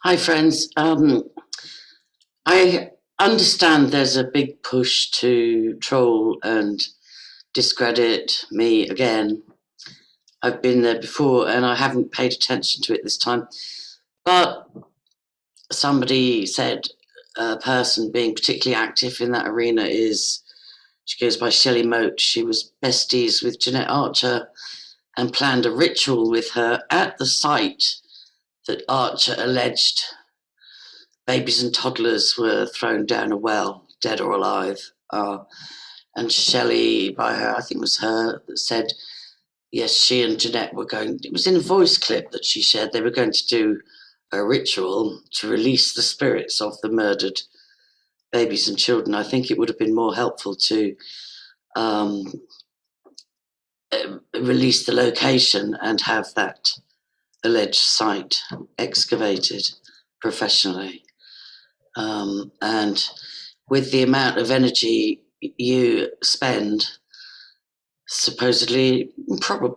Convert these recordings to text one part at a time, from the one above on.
Hi, friends. I understand there's a big push to troll and discredit me again. I've been there before and I haven't paid attention to it this time. But somebody said a person being particularly active in that arena is, she goes by Shellie Mote. She was besties with Jeanette Archer and planned a ritual with her at the site that Archer alleged babies and toddlers were thrown down a well, dead or alive. And Shellie, by her, I think it was her, that said, yes, she and Jeanette were going, it was in a voice clip that she shared, they were going to do a ritual to release the spirits of the murdered babies and children. I think it would have been more helpful to release the location and have that alleged site excavated professionally. And with the amount of energy you spend, supposedly,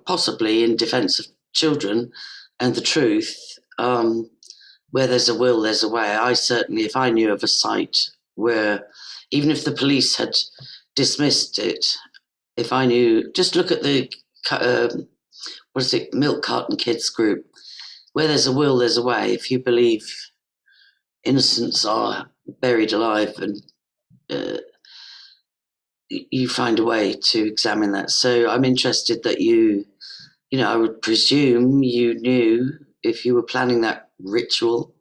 possibly in defense of children and the truth, where there's a will, there's a way. I certainly, if I knew of a site where, even if the police had dismissed it, if I knew, just look at the, what is it, Milk Carton Kids group, where there's a will, there's a way. If you believe innocents are buried alive, and you find a way to examine that. So I'm interested that you know, I would presume you knew, if you were planning that ritual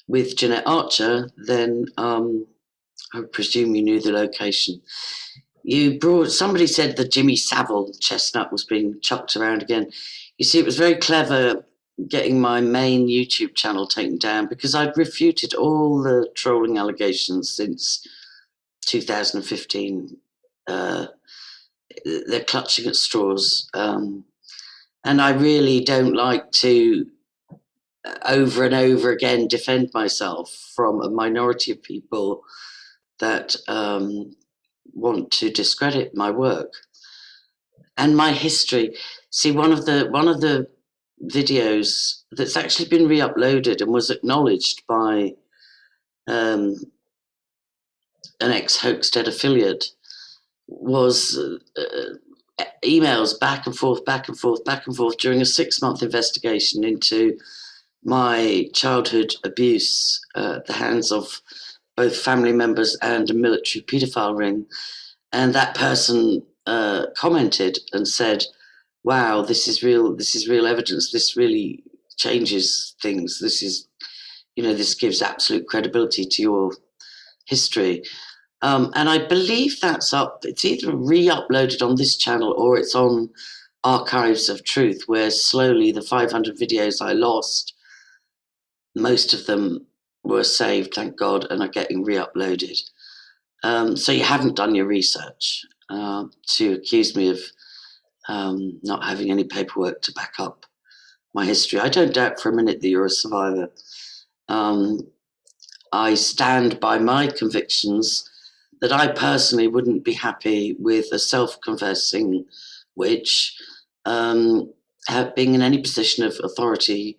with Jeanette Archer, then I would presume you knew the location. Somebody said the Jimmy Savile chestnut was being chucked around again. You see, it was very clever getting my main YouTube channel taken down, because I'd refuted all the trolling allegations since 2015. They're clutching at straws. And I really don't like to over and over again defend myself from a minority of people that want to discredit my work and my history. See, one of the videos that's actually been re-uploaded and was acknowledged by an ex-Hoaxdead affiliate was emails back and forth during a 6-month investigation into my childhood abuse at the hands of both family members and a military paedophile ring. And that person commented and said, wow, this is real evidence, this really changes things, this is, you know, this gives absolute credibility to your history. And I believe that's up, it's either re-uploaded on this channel or it's on Archives of Truth, where slowly the 500 videos I lost, most of them were saved, thank God, and are getting re-uploaded. So you haven't done your research to accuse me of not having any paperwork to back up my history. I don't doubt for a minute that you're a survivor. I stand by my convictions that I personally wouldn't be happy with a self-confessing witch being in any position of authority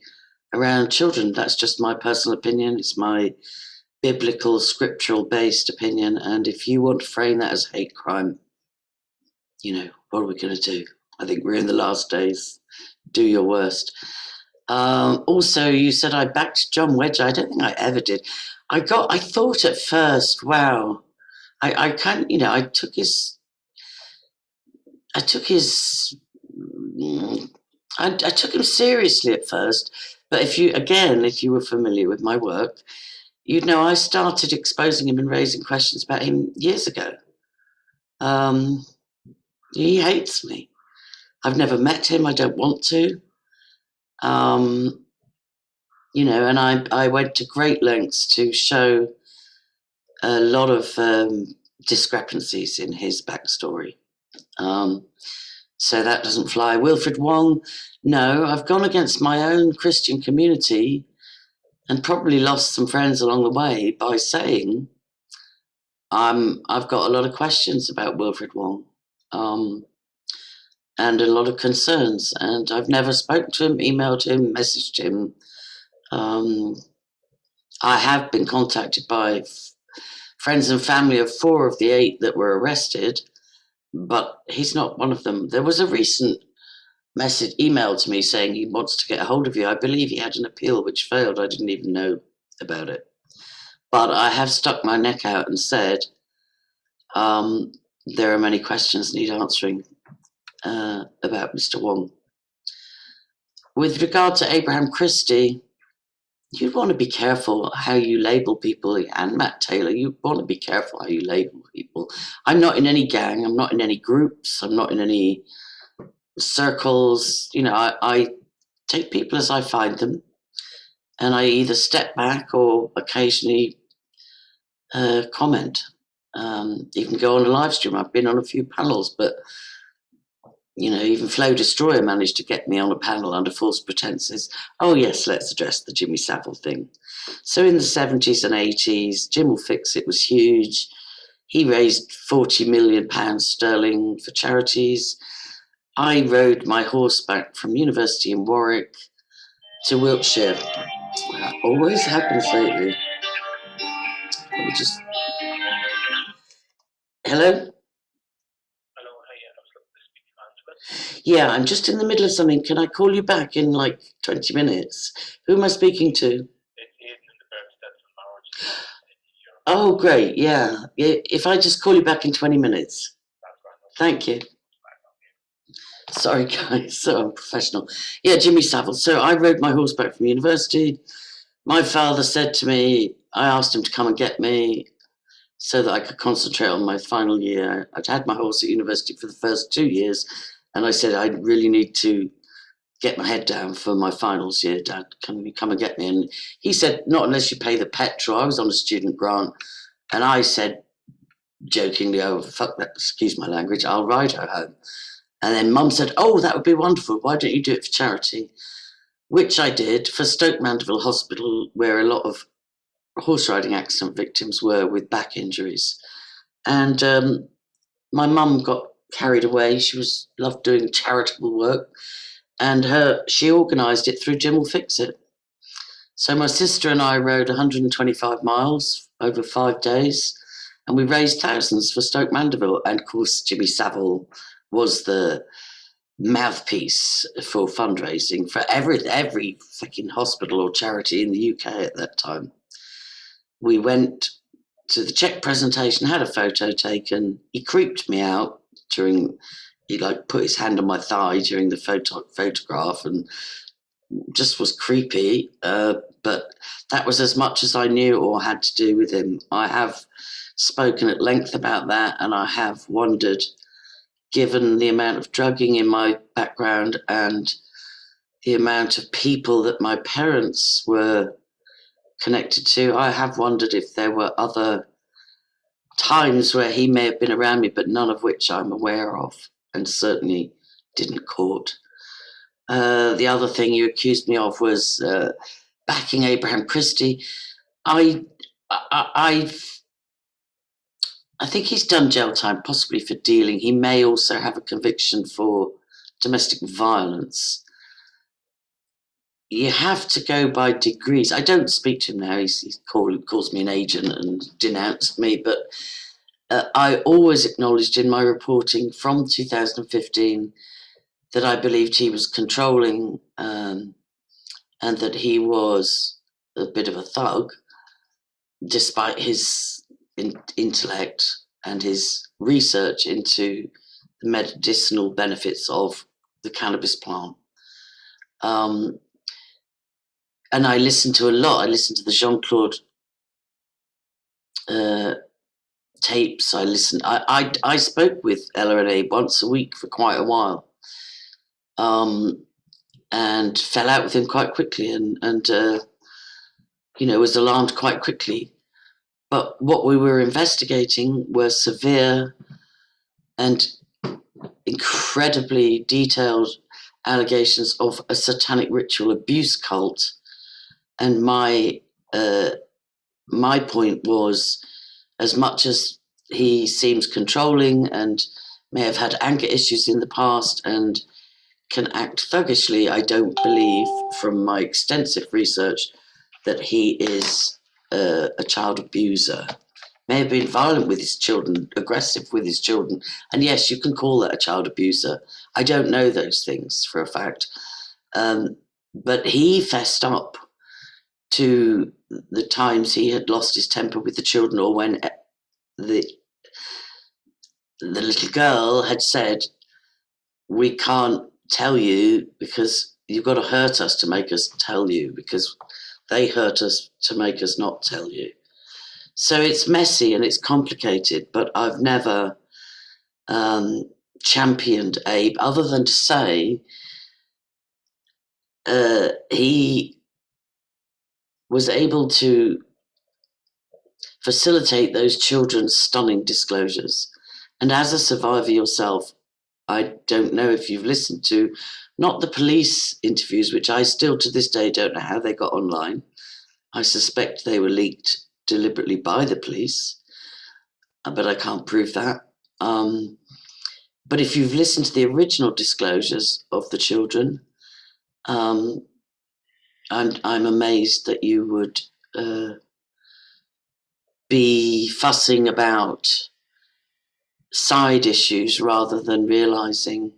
around children. That's just my personal opinion. It's my biblical, scriptural-based opinion. And if you want to frame that as hate crime, you know, what are we going to do? I think we're in the last days. Do your worst. Also, you said I backed John Wedger. I don't think I ever did. I thought at first, wow, I took his I took him seriously at first, but if you were familiar with my work, you'd know I started exposing him and raising questions about him years ago. He hates me. I've never met him. I don't want to. You know, and I went to great lengths to show a lot of discrepancies in his backstory. So that doesn't fly. Wilfred Wong, no, I've gone against my own Christian community and probably lost some friends along the way by saying I've got a lot of questions about Wilfred Wong. and a lot of concerns. And I've never spoken to him, emailed him, messaged him. I have been contacted by friends and family of 4 of the 8 that were arrested, but he's not one of them. There was a recent email to me saying he wants to get a hold of you. I believe he had an appeal which failed. I didn't even know about it. But I have stuck my neck out and said, there are many questions need answering about Mr. Wong. With regard to Abraham Christie, you want to be careful how you label people, and Matt Taylor, you want to be careful how you label people. I'm not in any gang, I'm not in any groups, I'm not in any circles. You know, I take people as I find them, and I either step back or occasionally comment. Even go on a live stream. I've been on a few panels, but you know, even Flow Destroyer managed to get me on a panel under false pretenses. Oh yes, let's address the Jimmy Savile thing. So in the 70s and 80s, Jim Will Fix It was huge. He raised £40 million sterling for charities. I rode my horseback from university in Warwick to Wiltshire. That always happens lately. Let me just... Hello? Yeah, I'm just in the middle of something. Can I call you back in like 20 minutes? Who am I speaking to? Oh, great. Yeah. If I just call you back in 20 minutes. Thank you. Sorry, guys. So unprofessional. Yeah, Jimmy Savile. So I rode my horse back from university. My father said to me, I asked him to come and get me so that I could concentrate on my final year. I'd had my horse at university for the first 2 years. And I said, I really need to get my head down for my finals year. Dad, can you come and get me? And he said, not unless you pay the petrol. I was on a student grant. And I said, jokingly, oh, fuck that, excuse my language, I'll ride her home. And then Mum said, oh, that would be wonderful. Why don't you do it for charity? Which I did for Stoke Mandeville Hospital, where a lot of horse riding accident victims were with back injuries. And my mum got carried away. She loved doing charitable work, and she organised it through Jim Will Fix It. So my sister and I rode 125 miles over 5 days, and we raised thousands for Stoke Mandeville. And of course, Jimmy Savile was the mouthpiece for fundraising for every fucking hospital or charity in the UK at that time. We went to the Czech presentation, had a photo taken. He creeped me out he like put his hand on my thigh during the photograph and just was creepy. But that was as much as I knew or had to do with him. I have spoken at length about that, and I have wondered, given the amount of drugging in my background and the amount of people that my parents were connected to, I have wondered if there were other times where he may have been around me, but none of which I'm aware of, and certainly didn't court. The other thing you accused me of was backing Abraham Christie. I think he's done jail time, possibly for dealing. He may also have a conviction for domestic violence. You have to go by degrees. I don't speak to him now. He calls me an agent and denounced me, but I always acknowledged in my reporting from 2015 that I believed he was controlling and that he was a bit of a thug, despite his intellect and his research into the medicinal benefits of the cannabis plant. And I listened to a lot. I listened to the Jean-Claude tapes. I spoke with Ella and Abe once a week for quite a while, and fell out with him quite quickly, and was alarmed quite quickly. But what we were investigating were severe and incredibly detailed allegations of a satanic ritual abuse cult. And my point was, as much as he seems controlling and may have had anger issues in the past and can act thuggishly. I don't believe, from my extensive research, that he is a child abuser. May have been violent with his children, aggressive with his children, and yes, you can call that a child abuser. I don't know those things for a fact, but he fessed up to the times he had lost his temper with the children, or when the little girl had said, "We can't tell you because you've got to hurt us to make us tell you, because they hurt us to make us not tell you." So it's messy and it's complicated, but I've never championed Abe, other than to say he was able to facilitate those children's stunning disclosures. And as a survivor yourself, I don't know if you've listened to, not the police interviews, which I still to this day don't know how they got online. I suspect they were leaked deliberately by the police, but I can't prove that. But if you've listened to the original disclosures of the children, I'm amazed that you would be fussing about side issues rather than realizing,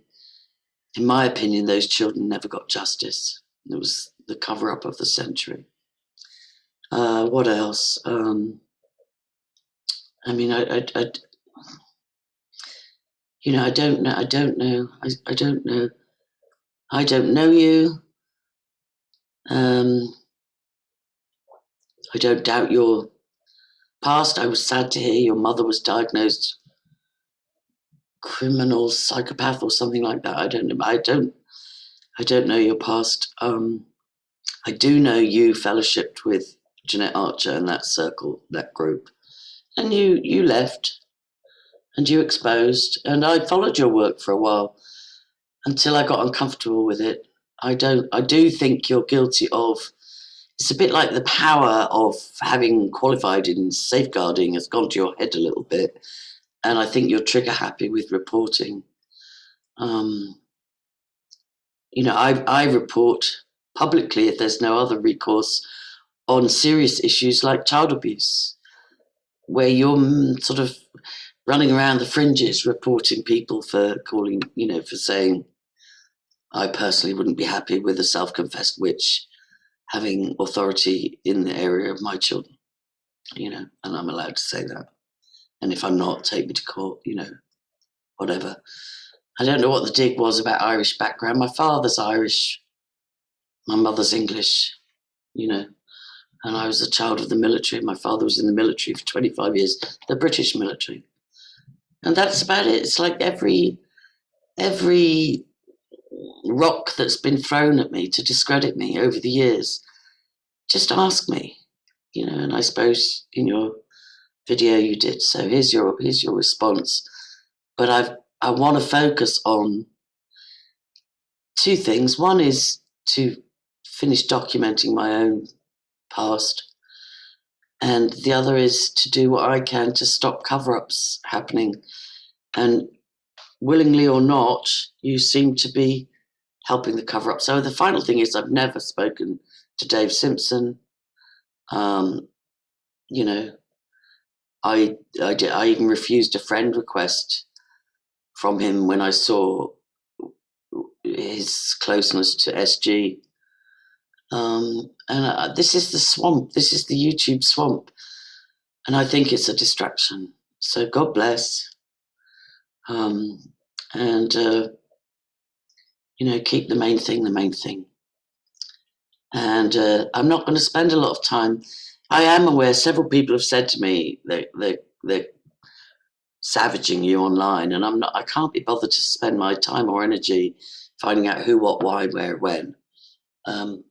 in my opinion, those children never got justice. It was the cover-up of the century. What else? I mean, I don't know. I don't know. I don't know. I don't know you. I don't doubt your past. I was sad to hear your mother was diagnosed criminal, psychopath, or something like that. I don't know. I don't know your past. I do know you fellowshipped with Jeanette Archer and that circle, that group, and you left, and you exposed, and I followed your work for a while until I got uncomfortable with it. I do think you're guilty of, it's a bit like the power of having qualified in safeguarding has gone to your head a little bit, and I think you're trigger happy with reporting. I report publicly if there's no other recourse on serious issues like child abuse, where you're sort of running around the fringes reporting people for calling, for saying, I personally wouldn't be happy with a self-confessed witch having authority in the area of my children, and I'm allowed to say that. And if I'm not, take me to court, whatever. I don't know what the dig was about Irish background. My father's Irish, my mother's English, and I was a child of the military. My father was in the military for 25 years, the British military. And that's about it. It's like every rock that's been thrown at me to discredit me over the years, just ask me, and I suppose in your video you did. So here's your response. But I want to focus on two things. One is to finish documenting my own past, and the other is to do what I can to stop cover-ups happening. And willingly or not, you seem to be helping the cover-up. So the final thing is, I've never spoken to Dave Simpson. I even refused a friend request from him when I saw his closeness to SG. This is the swamp. This is the YouTube swamp. And I think it's a distraction. So God bless. Keep the main thing. And I'm not going to spend a lot of time. I am aware several people have said to me they're savaging you online, and I can't be bothered to spend my time or energy finding out who, what, why, where, when,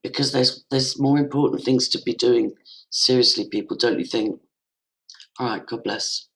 because there's more important things to be doing. Seriously, people, don't you think? All right, God bless.